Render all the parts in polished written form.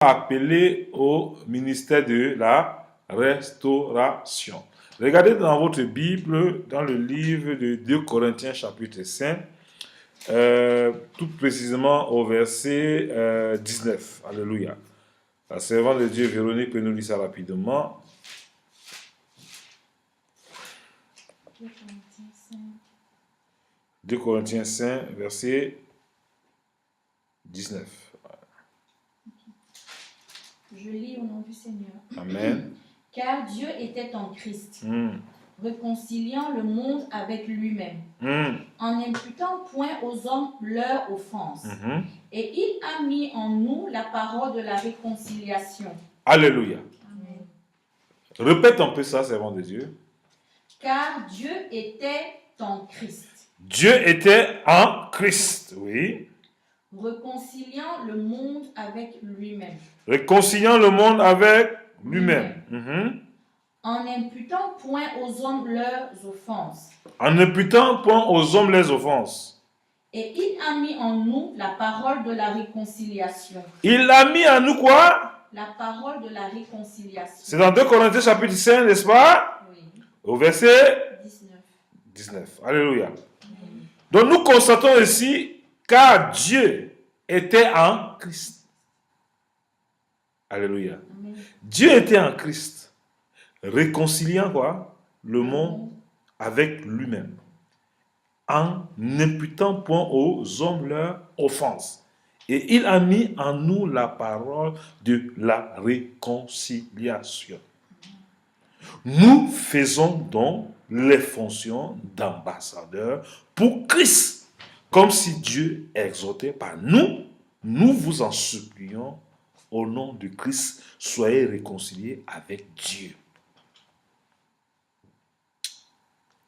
appelé au ministère de la restauration. Regardez dans votre Bible, dans le livre de 2 Corinthiens chapitre 5, tout précisément au verset 19. Alléluia. La servante de Dieu Véronique peut nous lire ça rapidement. 2 Corinthiens 5, verset 19. Je lis au nom du Seigneur. Amen. Car Dieu était en Christ, réconciliant le monde avec lui-même, en n'imputant point aux hommes leur offense. Et il a mis en nous la parole de la réconciliation. Alléluia. Amen. Répète un peu ça, servant de Dieu. Car Dieu était en Christ. Dieu était en Christ, oui. Réconciliant le monde avec lui-même. Réconciliant le monde avec lui-même. En n'imputant point aux hommes leurs offenses. En n'imputant point aux hommes les offenses. Et il a mis en nous la parole de la réconciliation. Il a mis en nous quoi? La parole de la réconciliation. C'est dans 2 Corinthiens chapitre 5, n'est-ce pas? Oui. Au verset 19. Alléluia. Donc nous constatons ici, car Dieu était en Christ. Alléluia. Amen. Dieu était en Christ, réconciliant quoi? Le monde avec lui-même, en n'imputant point aux hommes leur offense. Et il a mis en nous la parole de la réconciliation. Nous faisons donc les fonctions d'ambassadeurs pour Christ, comme si Dieu exhortait par nous. Nous vous en supplions au nom de Christ, soyez réconciliés avec Dieu.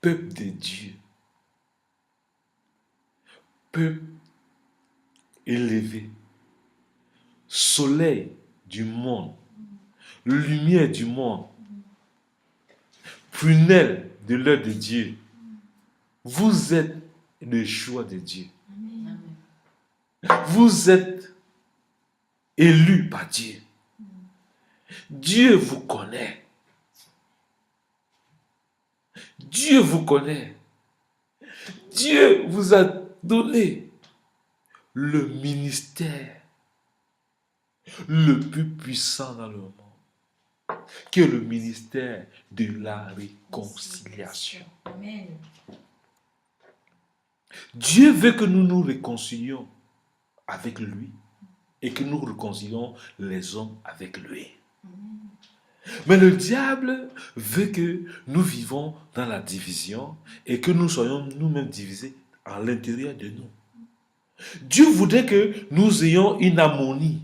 Peuple de Dieu, peuple élevé, soleil du monde, lumière du monde, prunelle de l'œil de Dieu. Vous êtes le choix de Dieu. Amen. Vous êtes élus par Dieu. Dieu vous connaît. Dieu vous connaît. Dieu vous a donné le ministère le plus puissant dans le monde, qui est le ministère de la réconciliation. Amen. Dieu veut que nous nous réconcilions avec lui et que nous réconcilions les hommes avec lui. Mais le diable veut que nous vivons dans la division et que nous soyons nous-mêmes divisés à l'intérieur de nous. Dieu voudrait que nous ayons une harmonie.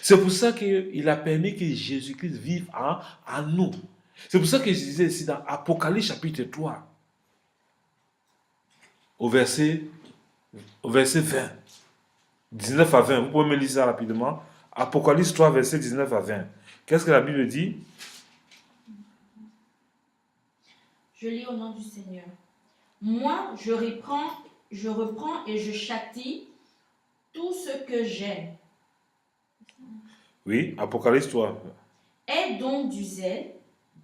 C'est pour ça qu'il a permis que Jésus-Christ vive en nous. C'est pour ça que je disais ici dans Apocalypse chapitre 3, au verset 20, 19 à 20. Vous pouvez me lire ça rapidement. Apocalypse 3, verset 19 à 20. Qu'est-ce que la Bible dit? Je lis au nom du Seigneur. Moi, je reprends et je châtie tout ce que j'aime. Oui, Apocalypse 3. Aie donc du zèle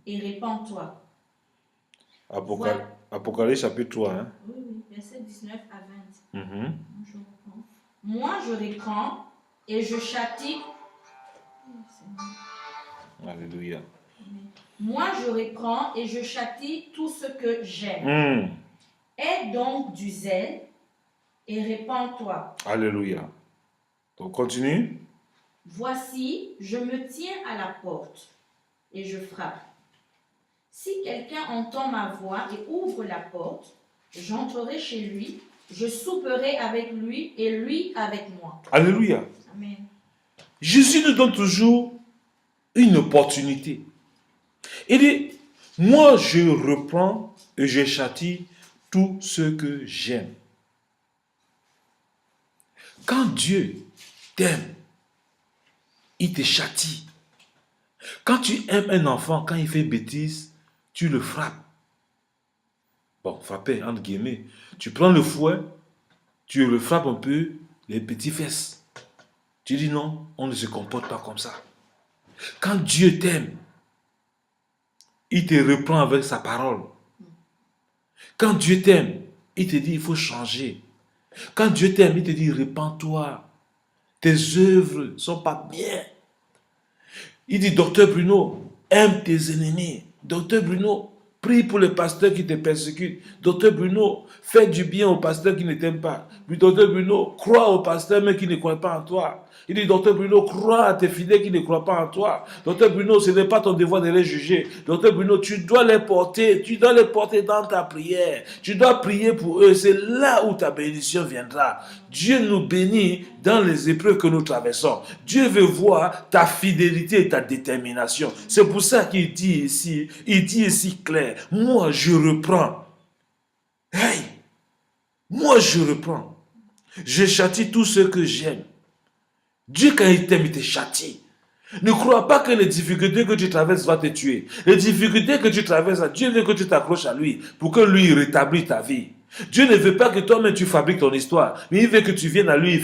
et répands-toi. Apocalypse chapitre 3. Hein? Oui, verset 19 à 20. Je reprends. Moi, je reprends et je châtie. Alléluia. Moi, je reprends et je châtie tout ce que j'aime. Aie donc du zèle et répands-toi. Alléluia. Donc, continue. Voici, je me tiens à la porte et je frappe. Si quelqu'un entend ma voix et ouvre la porte, j'entrerai chez lui, je souperai avec lui et lui avec moi. Alléluia. Amen. Jésus nous donne toujours une opportunité. Il dit, moi je reprends et je châtie tout ce que j'aime. Quand Dieu t'aime, il te châtie. Quand tu aimes un enfant, quand il fait bêtise, tu le frappes. Bon, frapper, entre guillemets. Tu prends le fouet, tu le frappes un peu les petits fesses. Tu dis non, on ne se comporte pas comme ça. Quand Dieu t'aime, il te reprend avec sa parole. Quand Dieu t'aime, il te dit il faut changer. Quand Dieu t'aime, il te dit répands-toi. Tes œuvres ne sont pas bien. Il dit docteur Bruno, aime tes ennemis. Docteur Bruno, prie pour les pasteurs qui te persécutent. Docteur Bruno, fais du bien aux pasteurs qui ne t'aiment pas. Puis docteur Bruno, crois aux pasteurs mais qui ne croient pas en toi. Il dit, docteur Bruno, crois à tes fidèles qui ne croient pas en toi. Docteur Bruno, ce n'est pas ton devoir de les juger. Docteur Bruno, tu dois les porter dans ta prière. Tu dois prier pour eux. C'est là où ta bénédiction viendra. Dieu nous bénit dans les épreuves que nous traversons. Dieu veut voir ta fidélité et ta détermination. C'est pour ça qu'il dit ici clair, moi je reprends. Hey, moi je reprends. Je châtie tous ceux que j'aime. Dieu, quand il t'aime, il te châtie. Ne crois pas que les difficultés que tu traverses vont te tuer. Les difficultés que tu traverses, Dieu veut que tu t'accroches à lui pour que lui rétablisse ta vie. Dieu ne veut pas que toi-même tu fabriques ton histoire, mais il veut que tu viennes à lui,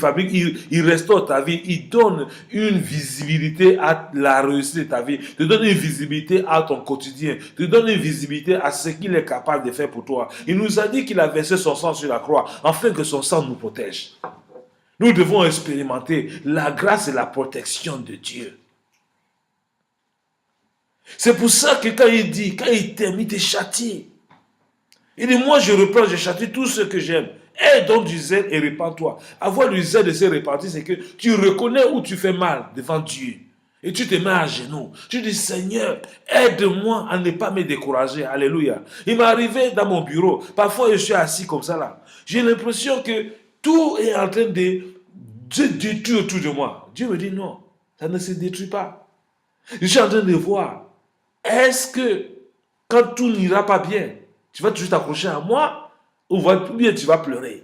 il restaure ta vie, il donne une visibilité à la réussite de ta vie, te donne une visibilité à ton quotidien, te donne une visibilité à ce qu'il est capable de faire pour toi. Il nous a dit qu'il a versé son sang sur la croix, afin que son sang nous protège. Nous devons expérimenter la grâce et la protection de Dieu. C'est pour ça que quand il t'aime, il te châtie. Il dit, moi je reprends, je châtie tous ceux que j'aime. Aie donc du zèle et répands-toi. Avoir du zèle de se repentir, c'est que tu reconnais où tu fais mal devant Dieu. Et tu te mets à genoux. Tu dis, Seigneur, aide-moi à ne pas me décourager. Alléluia. Il m'est arrivé dans mon bureau. Parfois, je suis assis comme ça là. J'ai l'impression que tout est en train de se détruire autour de moi. Dieu me dit, non, ça ne se détruit pas. Je suis en train de voir. Est-ce que quand tout n'ira pas bien, tu vas toujours t'accrocher à moi ou bien tu vas pleurer?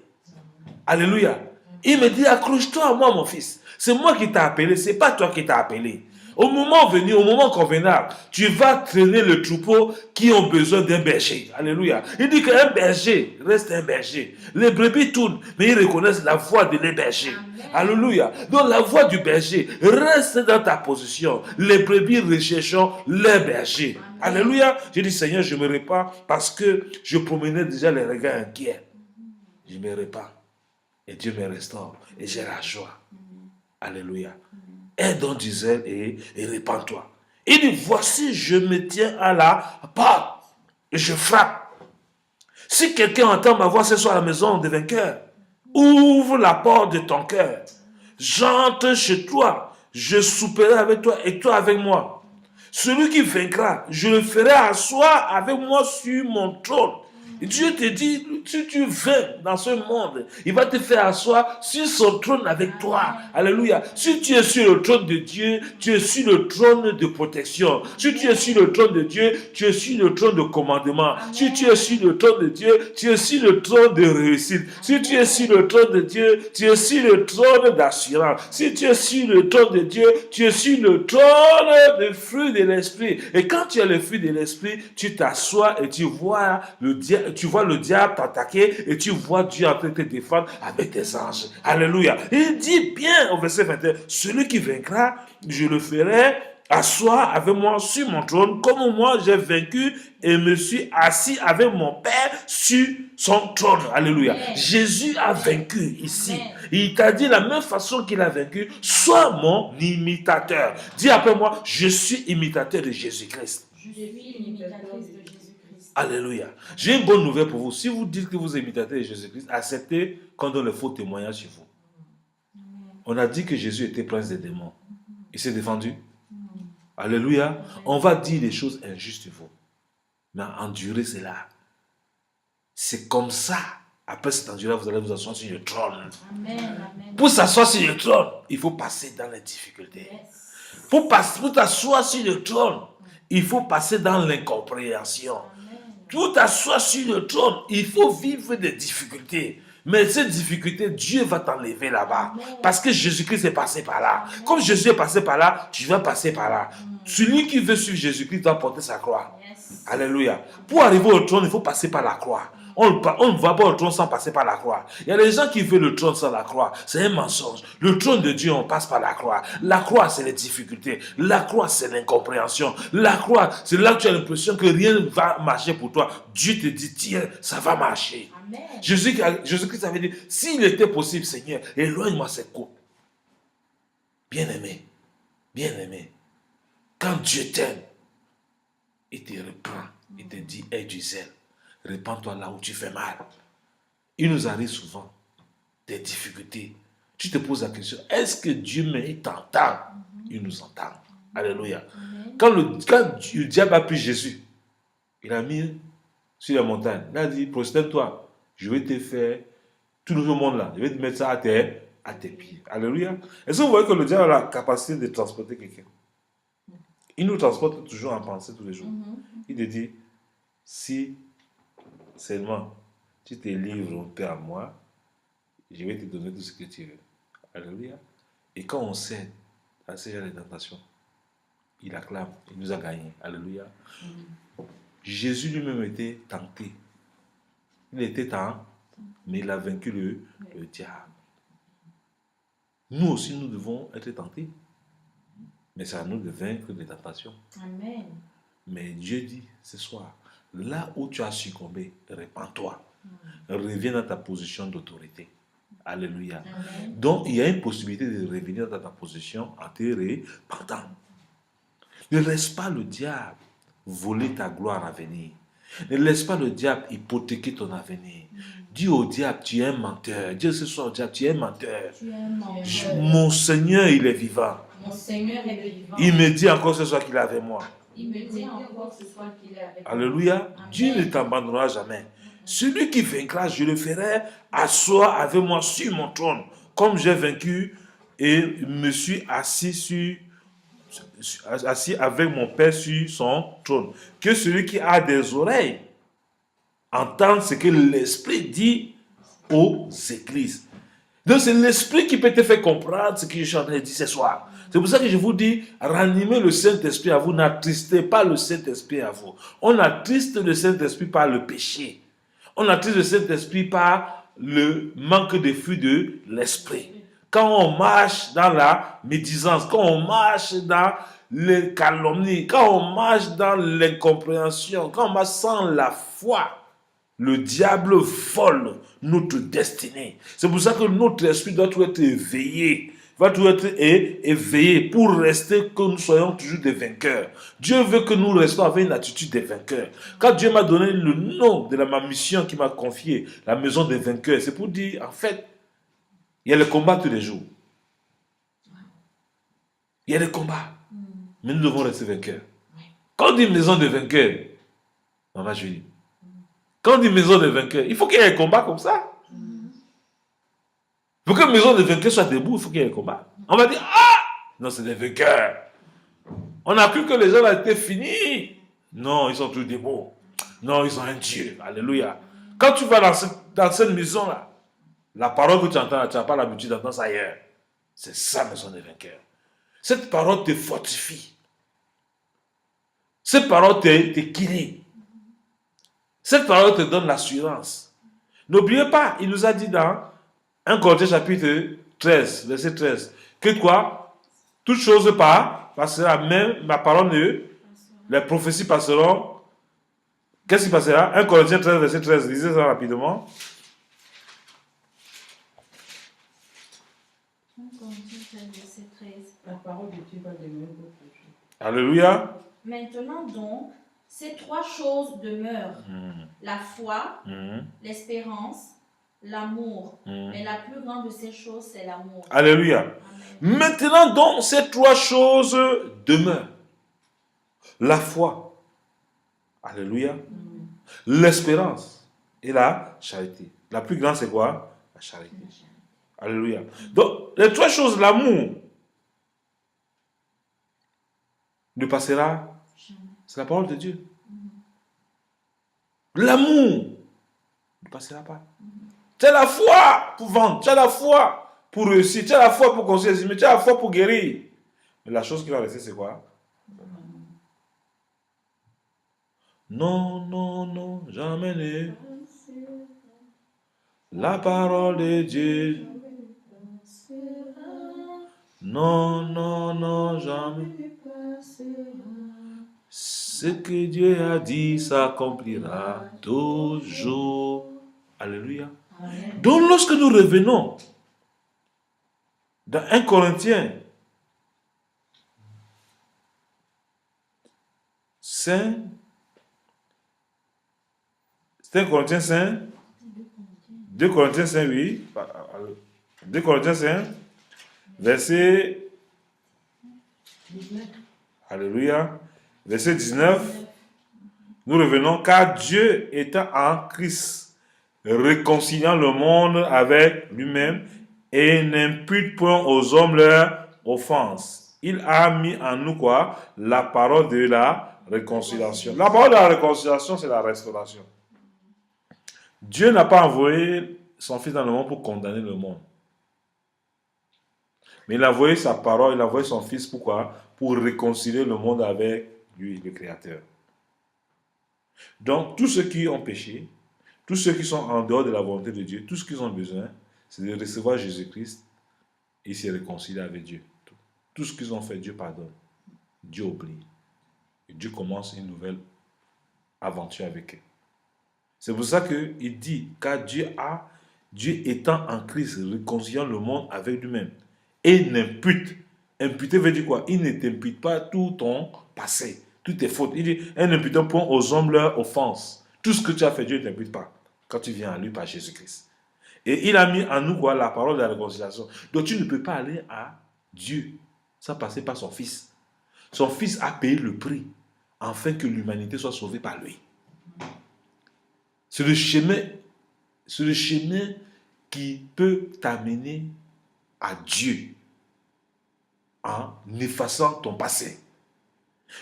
Alléluia. Il me dit, accroche-toi à moi, mon fils. C'est moi qui t'ai appelé, c'est pas toi qui t'as appelé. Au moment venu, au moment convenable, tu vas traîner le troupeau qui ont besoin d'un berger. Alléluia. Il dit qu'un berger reste un berger. Les brebis tournent, mais ils reconnaissent la voix de les bergers. Alléluia. Donc la voix du berger reste dans ta position. Les brebis recherchent les bergers. Alléluia. J'ai dit, Seigneur, je me répands parce que je promenais déjà les regards inquiets. Je me répands. Et Dieu me restaure. Et j'ai la joie. Alléluia. Aie donc du zèle et répands-toi. Il dit, voici, je me tiens à la porte et je frappe. Si quelqu'un entend ma voix ce soir à la maison de vainqueur, ouvre la porte de ton cœur. J'entre chez toi. Je souperai avec toi et toi avec moi. Celui qui vaincra, je le ferai asseoir avec moi sur mon trône. Et Dieu te dit, si tu vaincres dans ce monde, il va te faire asseoir sur son trône avec toi. Alléluia. Si tu es sur le trône de Dieu, tu es sur le trône de protection. Si tu es sur le trône de Dieu, tu es sur le trône de commandement. Si tu es sur le trône de Dieu, tu es sur le trône de réussite. Si tu es sur le trône de Dieu, tu es sur le trône d'assurance. Si tu es sur le trône de Dieu, tu es sur le trône des fruits de l'esprit. Et quand tu as le fruit de l'esprit, tu t'assois et tu vois le diable t'attaquer et tu vois Dieu en train de te défendre avec tes anges. Alléluia. Il dit bien au verset 21, celui qui vaincra, je le ferai asseoir avec moi sur mon trône, comme moi j'ai vaincu et me suis assis avec mon Père sur son trône. Alléluia. Amen. Jésus a vaincu ici. Amen. Il t'a dit la même façon qu'il a vaincu, sois mon imitateur. Dis après moi, je suis imitateur de Jésus-Christ. Je suis imitateur de Jésus-Christ. Alléluia. J'ai une bonne nouvelle pour vous. Si vous dites que vous êtes imitateur de Jésus-Christ, acceptez qu'on donne le faux témoignage sur vous. On a dit que Jésus était prince des démons. Il s'est défendu. Alléluia. On va dire des choses injustes sur vous. Mais endurez cela. C'est comme ça. Après cet endurance, vous allez vous asseoir sur le trône. Amen. Pour s'asseoir sur le trône, il faut passer dans les difficultés. Pour t'asseoir sur le trône, il faut passer dans l'incompréhension. Pour t'asseoir sur le trône, il faut vivre des difficultés. Mais ces difficultés, Dieu va t'enlever là-bas. Parce que Jésus-Christ est passé par là. Comme Jésus est passé par là, tu vas passer par là. Celui qui veut suivre Jésus-Christ doit porter sa croix. Alléluia. Pour arriver au trône, il faut passer par la croix. on ne voit pas le trône sans passer par la croix. Il y a des gens qui veulent le trône sans la croix. C'est un mensonge. Le trône de Dieu, on passe par la croix. La croix, c'est les difficultés. La croix, c'est l'incompréhension. La croix, c'est là que tu as l'impression que rien ne va marcher pour toi. Dieu te dit, tiens, ça va marcher. Amen. Jésus-Christ avait dit, s'il était possible, Seigneur, éloigne-moi ces coups. Bien-aimé, bien-aimé, quand Dieu t'aime, il te reprend, il te dit, aie du zèle, répands-toi là où tu fais mal. Il nous arrive souvent des difficultés. Tu te poses la question, est-ce que Dieu t'entend? Il nous entend. Alléluia. Quand le diable a pris Jésus, il a mis sur la montagne. Il a dit, prosterne-toi, je vais te faire tout le monde là, je vais te mettre ça à tes pieds. Alléluia. Est-ce que vous voyez que le diable a la capacité de transporter quelqu'un? Il nous transporte toujours en pensée tous les jours. Il te dit, si seulement tu te livres un peu à moi, je vais te donner tout ce que tu veux. Alléluia. Et quand on cède à ces gens de tentation, il acclame, il nous a gagné. Alléluia. Jésus lui-même était tenté. Il était tenté, mais il a vaincu le diable. Nous aussi, nous devons être tentés. Mais c'est à nous de vaincre les tentations. Amen. Mais Dieu dit ce soir, là où tu as succombé, répands-toi. Reviens dans ta position d'autorité. Alléluia. Amen. Donc, il y a une possibilité de revenir dans ta position en te repentant. Ne laisse pas le diable voler ta gloire à venir. Ne laisse pas le diable hypothéquer ton avenir. Dis au diable, tu es un menteur. Dis ce soir au diable, tu es un menteur. Tu es un menteur. Mon Seigneur, il est vivant. Mon Seigneur est vivant. Il me dit encore ce soir qu'il est avec moi. Il me dit encore ce soir qu'il est avec moi. Alléluia. Amen. Dieu ne t'abandonnera jamais. Celui qui vaincra, je le ferai asseoir avec moi sur mon trône. Comme j'ai vaincu et me suis assis avec mon Père sur son trône. Que celui qui a des oreilles entende ce que l'Esprit dit aux églises. Donc c'est l'Esprit qui peut te faire comprendre ce que je suis en train de dire ce soir. C'est pour ça que je vous dis, ranimez le Saint-Esprit à vous, n'attristez pas le Saint-Esprit à vous. On attriste le Saint-Esprit par le péché. On attriste le Saint-Esprit par le manque de fruit de l'Esprit. Quand on marche dans la médisance, quand on marche dans les calomnies, quand on marche dans l'incompréhension, quand on marche sans la foi, le diable vole notre destinée. C'est pour ça que notre esprit doit toujours être éveillé. Va toujours être éveillé pour rester que nous soyons toujours des vainqueurs. Dieu veut que nous restions avec une attitude des vainqueurs. Quand Dieu m'a donné le nom de ma mission qu'il m'a confiée, la maison des vainqueurs, c'est pour dire, en fait, il y a le combat tous les jours. Il y a des combats. Mais nous devons rester vainqueurs. Quand on dit maison de vainqueurs, Maman Julie, quand on dit maison de vainqueurs, il faut qu'il y ait un combat comme ça. Pour que maison de vainqueurs soit debout, il faut qu'il y ait un combat. On va dire, ah, non, c'est des vainqueurs. On a cru que les gens là étaient finis. Non, ils sont tous debout. Non, ils ont un Dieu. Alléluia. Quand tu vas dans cette maison-là, la parole que tu entends, tu n'as pas l'habitude d'entendre ça ailleurs. C'est ça, maison de vainqueurs. Cette parole te fortifie. Cette parole t'équilibre. Cette parole te donne l'assurance. N'oubliez pas, il nous a dit dans 1 Corinthiens chapitre 13, verset 13, que quoi? Toute chose passera, même ma parole les prophéties passeront. Qu'est-ce qui passera? 1 Corinthiens 13, verset 13, lisez ça rapidement. 1 Corinthiens 13, verset 13. La parole de Dieu va demeurer toujours. Alléluia. Maintenant donc, ces trois choses demeurent. La foi, l'espérance, l'amour. Mais la plus grande de ces choses, c'est l'amour. Alléluia. Amen. Maintenant donc, ces trois choses demeurent. La foi. Alléluia. L'espérance et la charité. La plus grande, c'est quoi? La charité. Alléluia. Donc, les trois choses, l'amour ne passera. C'est la parole de Dieu. L'amour ne passera pas. Tu as la foi pour vendre, tu as la foi pour réussir, tu as la foi pour construire, mais tu as la foi pour guérir. Mais la chose qui va rester, c'est quoi? Non, non, non, jamais ne La parole de Dieu. Non, non, non, jamais. Ce que Dieu a dit s'accomplira toujours. Alléluia. Amen. Donc lorsque nous revenons dans 1 Corinthiens 5, c'est 1 Corinthiens 5, 2 Corinthiens 5, oui. 2 Corinthiens 5, verset, alléluia, verset 19. Nous revenons, car Dieu étant en Christ, réconciliant le monde avec lui-même et n'impute point aux hommes leur offense. Il a mis en nous quoi? La parole de la réconciliation. La parole de la réconciliation, c'est la restauration. Dieu n'a pas envoyé son Fils dans le monde pour condamner le monde. Mais il a envoyé sa parole, il a envoyé son Fils pourquoi? Pour réconcilier le monde avec lui, le Créateur. Donc, tous ceux qui ont péché, tous ceux qui sont en dehors de la volonté de Dieu, tout ce qu'ils ont besoin, c'est de recevoir Jésus-Christ et se réconcilier avec Dieu. Tout ce qu'ils ont fait, Dieu pardonne. Dieu oublie. Et Dieu commence une nouvelle aventure avec eux. C'est pour ça qu'il dit, car Dieu étant en Christ, réconciliant le monde avec lui-même, et n'impute. Imputer veut dire quoi? Il ne t'impute pas tout ton passé, toutes tes fautes. Il dit, et n'imputant point aux hommes leur offense. Tout ce que tu as fait, Dieu ne t'impute pas quand tu viens à lui par Jésus-Christ. Et il a mis en nous quoi? La parole de la réconciliation. Donc tu ne peux pas aller à Dieu sans passer par son Fils. Son Fils a payé le prix afin que l'humanité soit sauvée par lui. C'est le chemin qui peut t'amener à Dieu en effaçant ton passé.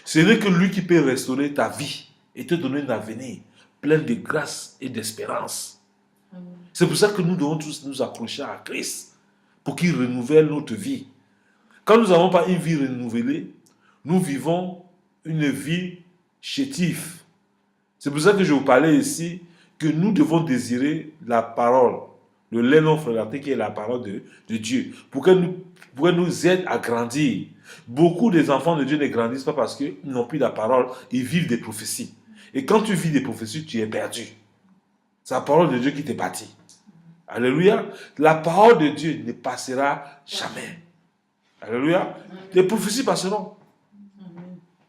Ce n'est que lui qui peut restaurer ta vie et te donner un avenir plein de grâce et d'espérance. C'est pour ça que nous devons tous nous accrocher à Christ pour qu'il renouvelle notre vie. Quand nous n'avons pas une vie renouvelée, nous vivons une vie chétive. C'est pour ça que je vous parlais ici que nous devons désirer la parole, le lait non frelaté qui est la parole de Dieu, pour qu'elle nous aide à grandir. Beaucoup des enfants de Dieu ne grandissent pas parce qu'ils n'ont plus la parole, ils vivent des prophéties. Et quand tu vis des prophéties, tu es perdu. C'est la parole de Dieu qui t'est bâtie. Alléluia. La parole de Dieu ne passera jamais. Alléluia. Les prophéties passeront.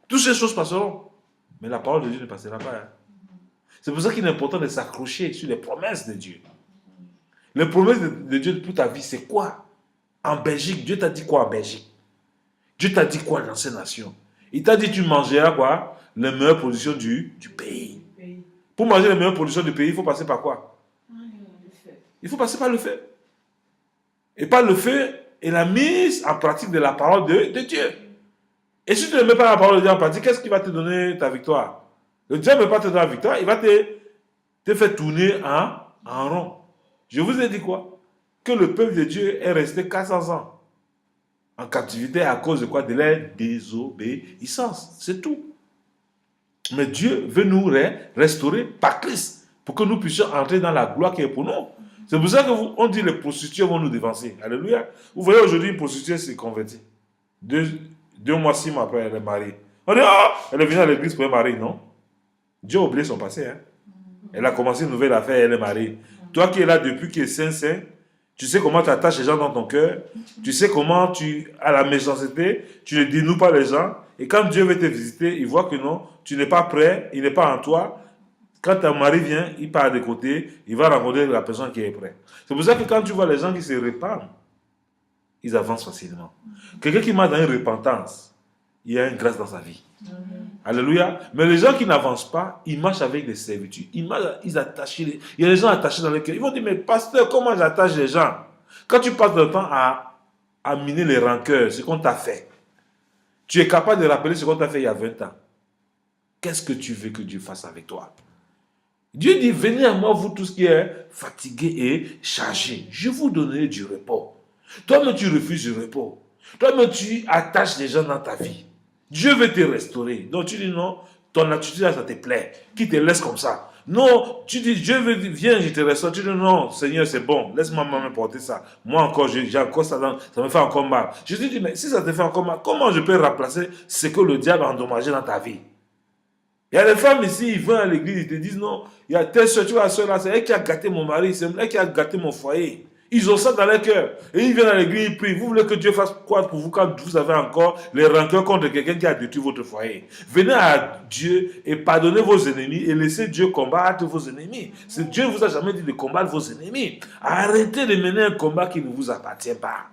Toutes ces choses passeront. Mais la parole de Dieu ne passera pas. Hein. C'est pour ça qu'il est important de s'accrocher sur les promesses de Dieu. Les promesses de Dieu pour ta vie, c'est quoi? En Belgique, Dieu t'a dit quoi en Belgique? Dieu t'a dit quoi dans ces nations? Il t'a dit tu mangeras quoi? Les meilleures productions du pays. Pour manger les meilleures productions du pays, il faut passer par quoi? Il faut passer par le feu. Et par le feu et la mise en pratique de la parole de Dieu. Et si tu ne mets pas la parole de Dieu en pratique, qu'est-ce qui va te donner ta victoire? Le Dieu ne peut pas te donner la victoire, il va te faire tourner en rond. Je vous ai dit quoi? Que le peuple de Dieu est resté 400 ans en captivité à cause de quoi? De leur désobéissance. C'est tout. Mais Dieu veut nous restaurer par Christ pour que nous puissions entrer dans la gloire qui est pour nous. C'est pour ça qu'on dit que les prostituées vont nous dévancer. Alléluia. Vous voyez aujourd'hui une prostituée s'est convertie. 2 mois, 6 mois après, elle est mariée. On dit, elle est venue à l'église pour être mariée, non? Dieu a oublié son passé. Hein? Elle a commencé une nouvelle affaire, elle est mariée. Toi qui es là depuis que c'est saint, tu sais comment tu attaches les gens dans ton cœur. Tu sais comment tu as la méchanceté. Tu ne dénoues pas les gens. Et quand Dieu veut te visiter, il voit que non, tu n'es pas prêt, il n'est pas en toi. Quand ton mari vient, il part de côté, il va rencontrer la personne qui est prête. C'est pour ça que quand tu vois les gens qui se répandent, ils avancent facilement. Quelqu'un qui marche dans une repentance, il y a une grâce dans sa vie. Alléluia. Mais les gens qui n'avancent pas, ils marchent avec des servitudes. Ils attachent. Il y a des gens attachés dans le cœur. Ils vont dire, mais pasteur, comment j'attache les gens? Quand tu passes le temps à miner les rancœurs, ce qu'on t'a fait, tu es capable de rappeler ce qu'on t'a fait il y a 20 ans. Qu'est-ce que tu veux que Dieu fasse avec toi? Dieu dit, venez à moi, vous tous qui êtes fatigués et chargés. Je vous donnerai du repos. Toi-même, tu refuses du repos. Toi-même, tu attaches les gens dans ta vie. Dieu veut te restaurer. Donc tu dis non, ton attitude, ça te plaît. Qui te laisse comme ça. Non, tu dis, Dieu veut, viens, je te restaure. Tu dis, non, Seigneur, c'est bon, laisse-moi me porter ça. Moi encore, j'ai encore ça, ça me fait encore mal. Jésus dit, mais si ça te fait encore mal, comment je peux remplacer ce que le diable a endommagé dans ta vie? Il y a des femmes ici, ils vont à l'église, ils te disent, non, il y a telle soeur, tu vois, la soeur là, c'est elle qui a gâté mon mari, c'est elle qui a gâté mon foyer. Ils ont ça dans leur cœur. Et ils viennent à l'église, ils prient. Vous voulez que Dieu fasse quoi pour vous quand vous avez encore les rancœurs contre quelqu'un qui a détruit votre foyer? Venez à Dieu et pardonnez vos ennemis et laissez Dieu combattre vos ennemis. Dieu ne vous a jamais dit de combattre vos ennemis. Arrêtez de mener un combat qui ne vous appartient pas.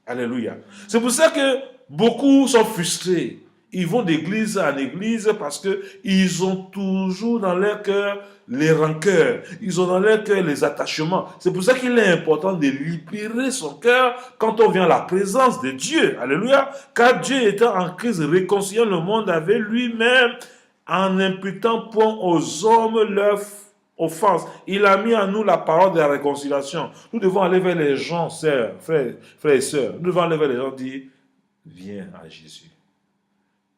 Alléluia. C'est pour ça que beaucoup sont frustrés. Ils vont d'église en église parce qu'ils ont toujours dans leur cœur les rancœurs. Ils ont dans leur cœur les attachements. C'est pour ça qu'il est important de libérer son cœur quand on vient à la présence de Dieu. Alléluia. Car Dieu étant en Christ, réconciliant le monde avec lui-même en n'imputant point aux hommes leur offense. Il a mis en nous la parole de la réconciliation. Nous devons aller vers les gens, sœurs, frères et sœurs. Nous devons aller vers les gens et dire, viens à Jésus.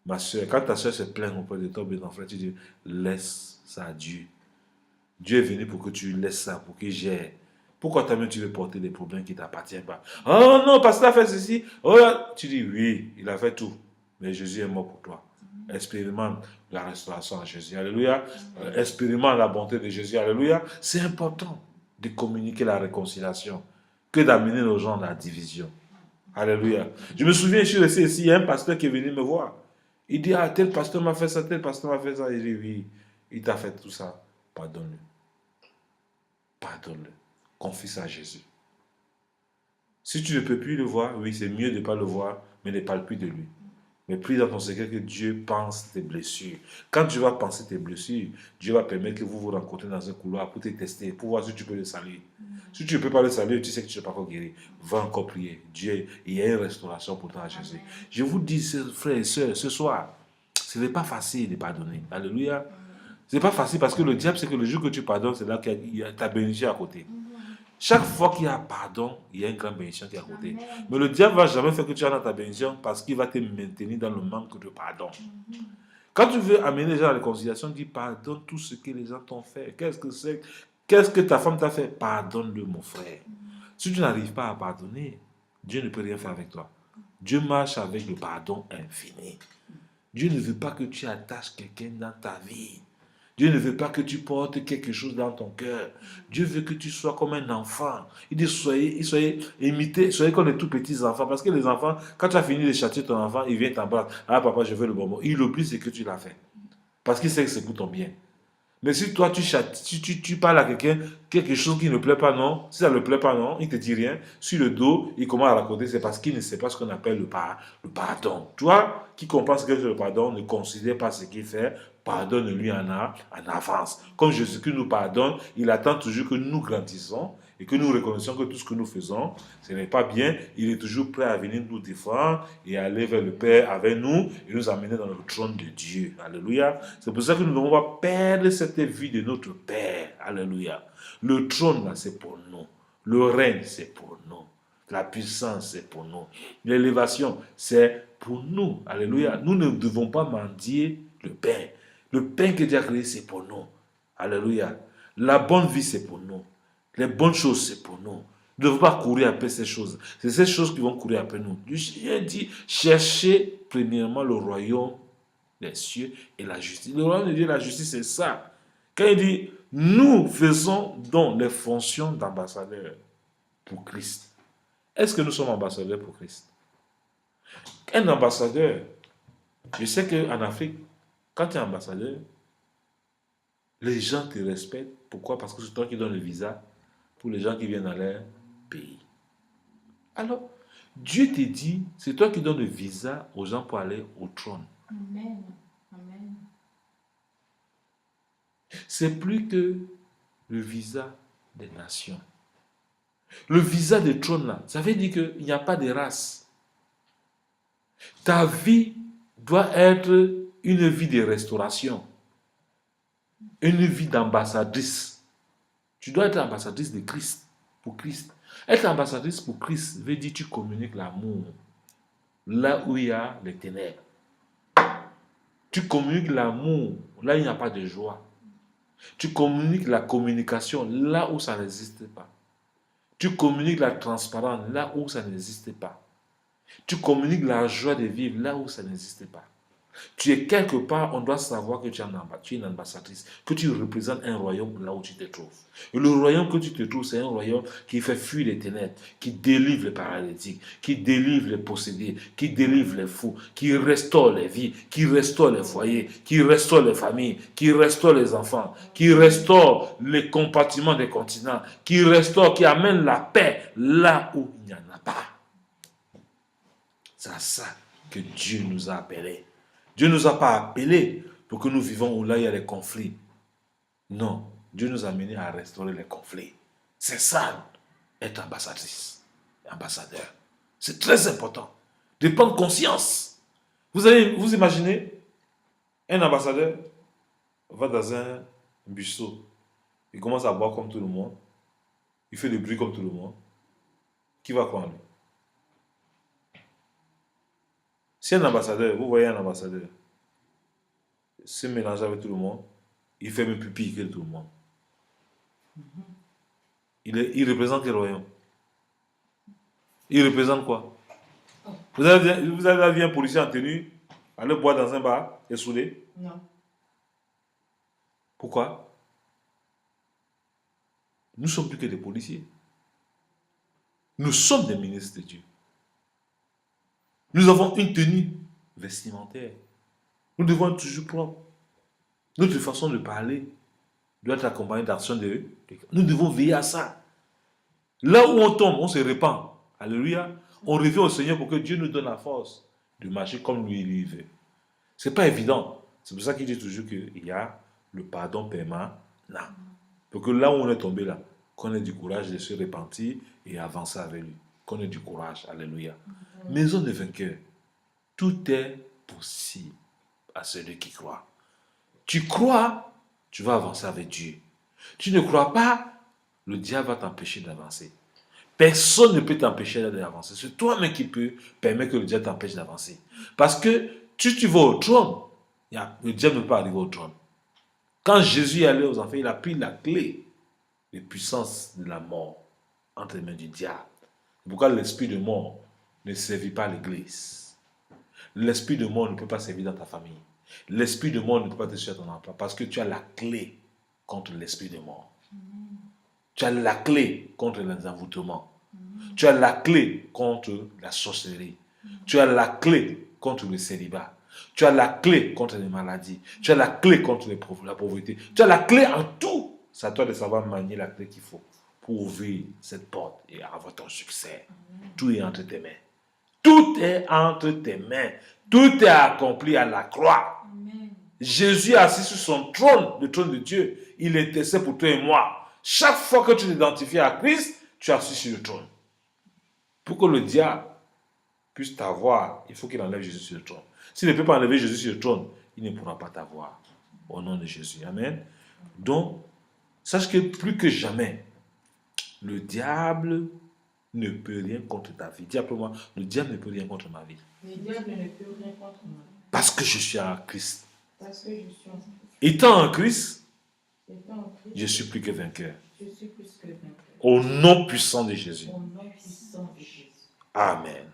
Ma soeur, quand ta soeur se plaint auprès de toi, ton frère, tu dis, laisse ça à Dieu. Dieu est venu pour que tu laisses ça, pour qu'il gère. Pourquoi toi-même tu veux porter des problèmes qui ne t'appartiennent pas? Oh non, parce qu'il a fait ceci. Oh, tu dis, oui, il a fait tout. Mais Jésus est mort pour toi. Expérimente la restauration en Jésus. Alléluia. Expérimente la bonté de Jésus. Alléluia. C'est important de communiquer la réconciliation que d'amener nos gens à la division. Alléluia. Je me souviens, je suis resté ici, il y a un pasteur qui est venu me voir. Il dit, ah, tel pasteur m'a fait ça, tel pasteur m'a fait ça. Il dit, oui, il t'a fait tout ça. Pardonne-le. Pardonne-le. Confie ça à Jésus. Si tu ne peux plus le voir, oui, c'est mieux de ne pas le voir, mais ne parle plus de lui. Mais prie dans ton secret que Dieu pense tes blessures. Quand tu vas penser tes blessures, Dieu va permettre que vous vous rencontrez dans un couloir pour te tester, pour voir si tu peux le saluer. Si tu ne peux pas le saluer, tu sais que tu ne peux pas encore guérir. Va encore prier. Dieu, il y a une restauration pour toi à Jésus. Je vous dis, frères et sœurs, ce soir, ce n'est pas facile de pardonner. Alléluia. Ce n'est pas facile parce que le diable, c'est que le jour que tu pardonnes, c'est là qu'il y a ta bénédiction à côté. Chaque fois qu'il y a pardon, il y a une grande bénédiction qui est à côté. Mais le diable ne va jamais faire que tu as dans ta bénédiction parce qu'il va te maintenir dans le manque de pardon. Quand tu veux amener les gens à la réconciliation, dis pardonne tout ce que les gens t'ont fait. Qu'est-ce que c'est? Qu'est-ce que ta femme t'a fait? Pardonne-le, mon frère. Si tu n'arrives pas à pardonner, Dieu ne peut rien faire avec toi. Dieu marche avec le pardon infini. Dieu ne veut pas que tu attaches quelqu'un dans ta vie. Dieu ne veut pas que tu portes quelque chose dans ton cœur. Dieu veut que tu sois comme un enfant. Il dit, soyez imités, soyez comme les tout petits enfants. Parce que les enfants, quand tu as fini de châtier ton enfant, il vient t'embrasser. Ah papa, je veux le bonbon. Il oublie ce que tu l'as fait. Parce qu'il sait que c'est pour ton bien. Mais si toi, tu parles à quelqu'un, quelque chose qui ne plaît pas, non. Si ça ne plaît pas, non, il ne te dit rien. Sur le dos, il commence à raconter, c'est parce qu'il ne sait pas ce qu'on appelle le pardon. Toi, qui comprends ce que c'est le pardon, ne considère pas ce qu'il fait, pardonne-lui en avance. Comme Jésus-Christ nous pardonne, il attend toujours que nous grandissons et que nous reconnaissions que tout ce que nous faisons, ce n'est pas bien. Il est toujours prêt à venir nous défendre et aller vers le Père avec nous et nous amener dans le trône de Dieu. Alléluia. C'est pour ça que nous ne devons pas perdre cette vie de notre Père. Alléluia. Le trône, là, c'est pour nous. Le règne, c'est pour nous. La puissance, c'est pour nous. L'élévation, c'est pour nous. Alléluia. Nous ne devons pas mendier le pain. Le pain que Dieu a créé, c'est pour nous. Alléluia. La bonne vie, c'est pour nous. Les bonnes choses, c'est pour nous. Nous ne devons pas courir après ces choses. C'est ces choses qui vont courir après nous. Dieu dit, cherchez premièrement le royaume des cieux et la justice. Le royaume de Dieu et la justice, c'est ça. Quand il dit, nous faisons donc les fonctions d'ambassadeurs pour Christ. Est-ce que nous sommes ambassadeurs pour Christ? Un ambassadeur, je sais qu'en Afrique, quand tu es ambassadeur, les gens te respectent. Pourquoi? Parce que c'est toi qui donnes le visa pour les gens qui viennent dans leur pays. Alors, Dieu te dit, c'est toi qui donnes le visa aux gens pour aller au trône. Amen. Amen. C'est plus que le visa des nations. Le visa des trônes, là, ça veut dire qu'il n'y a pas de race. Ta vie doit être une vie de restauration. Une vie d'ambassadrice. Tu dois être ambassadrice de Christ, pour Christ. Être ambassadrice pour Christ veut dire que tu communiques l'amour là où il y a les ténèbres. Tu communiques l'amour là où il n'y a pas de joie. Tu communiques la communication là où ça n'existe pas. Tu communiques la transparence là où ça n'existe pas. Tu communiques la joie de vivre là où ça n'existe pas. Tu es quelque part, on doit savoir que tu es une ambassadrice, que tu représentes un royaume là où tu te trouves. Et le royaume que tu te trouves, c'est un royaume qui fait fuir les ténèbres, qui délivre les paralytiques, qui délivre les possédés, qui délivre les fous, qui restaure les vies, qui restaure les foyers, qui restaure les familles, qui restaure les enfants, qui restaure les compartiments des continents, qui restaure, qui amène la paix là où il n'y en a pas. C'est à ça que Dieu nous a appelés. Dieu ne nous a pas appelés pour que nous vivons où là il y a des conflits. Non, Dieu nous a amenés à restaurer les conflits. C'est ça, être ambassadrice, ambassadeur. C'est très important de prendre conscience. Vous imaginez, un ambassadeur va dans un buisson, il commence à boire comme tout le monde, il fait du bruit comme tout le monde. Qui va croire lui? Si un ambassadeur, vous voyez un ambassadeur, se mélanger avec tout le monde, il fait même plus pire que tout le monde. Il représente quel royaume? Il représente quoi? Vous avez vu un policier en tenue aller boire dans un bar et saouler? Non. Pourquoi? Nous ne sommes plus que des policiers. Nous sommes des ministres de Dieu. Nous avons une tenue vestimentaire. Nous devons être toujours propres. Notre façon de parler doit être accompagnée d'actions de... Nous devons veiller à ça. Là où on tombe, on se répand. Alléluia. On revient au Seigneur pour que Dieu nous donne la force de marcher comme lui, il veut. Ce n'est pas évident. C'est pour ça qu'il dit toujours qu'il y a le pardon permanent. Pour que là où on est tombé là, qu'on ait du courage de se repentir et avancer avec lui. Qu'on ait du courage. Alléluia. Maison de vainqueur. Tout est possible à celui qui croit. Tu crois, tu vas avancer avec Dieu. Tu ne crois pas, le diable va t'empêcher d'avancer. Personne ne peut t'empêcher d'avancer. C'est toi-même qui peux permettre que le diable t'empêche d'avancer. Parce que si tu vas au trône, le diable ne peut pas arriver au trône. Quand Jésus est allé aux enfers, il a pris la clé de puissance de la mort entre les mains du diable. C'est pourquoi l'esprit de mort ne servit pas l'église. L'esprit de mort ne peut pas servir dans ta famille. L'esprit de mort ne peut pas te suivre à ton emploi parce que tu as la clé contre l'esprit de mort. Tu as la clé contre les envoûtements. Tu as la clé contre la sorcellerie. Tu as la clé contre le célibat. Tu as la clé contre les maladies. Tu as la clé contre la pauvreté. Tu as la clé en tout. C'est à toi de savoir manier la clé qu'il faut pour ouvrir cette porte et avoir ton succès. Tout est entre tes mains. Tout est entre tes mains. Tout est accompli à la croix. Amen. Jésus est assis sur son trône, le trône de Dieu. Il intercède pour toi et moi. Chaque fois que tu t'identifies à Christ, tu es assis sur le trône. Pour que le diable puisse t'avoir, il faut qu'il enlève Jésus sur le trône. S'il ne peut pas enlever Jésus sur le trône, il ne pourra pas t'avoir. Au nom de Jésus. Amen. Donc, sache que plus que jamais, le diable ne peut rien contre ta vie. Dis après moi, le diable ne peut rien contre ma vie. Le diable ne peut rien contre moi. Parce que je suis en Christ. Parce que je suis en Christ. Étant en Christ, Étant en Christ, je suis plus que vainqueur. je suis plus que vainqueur. Au nom puissant de Jésus. Au nom puissant de Jésus. Amen.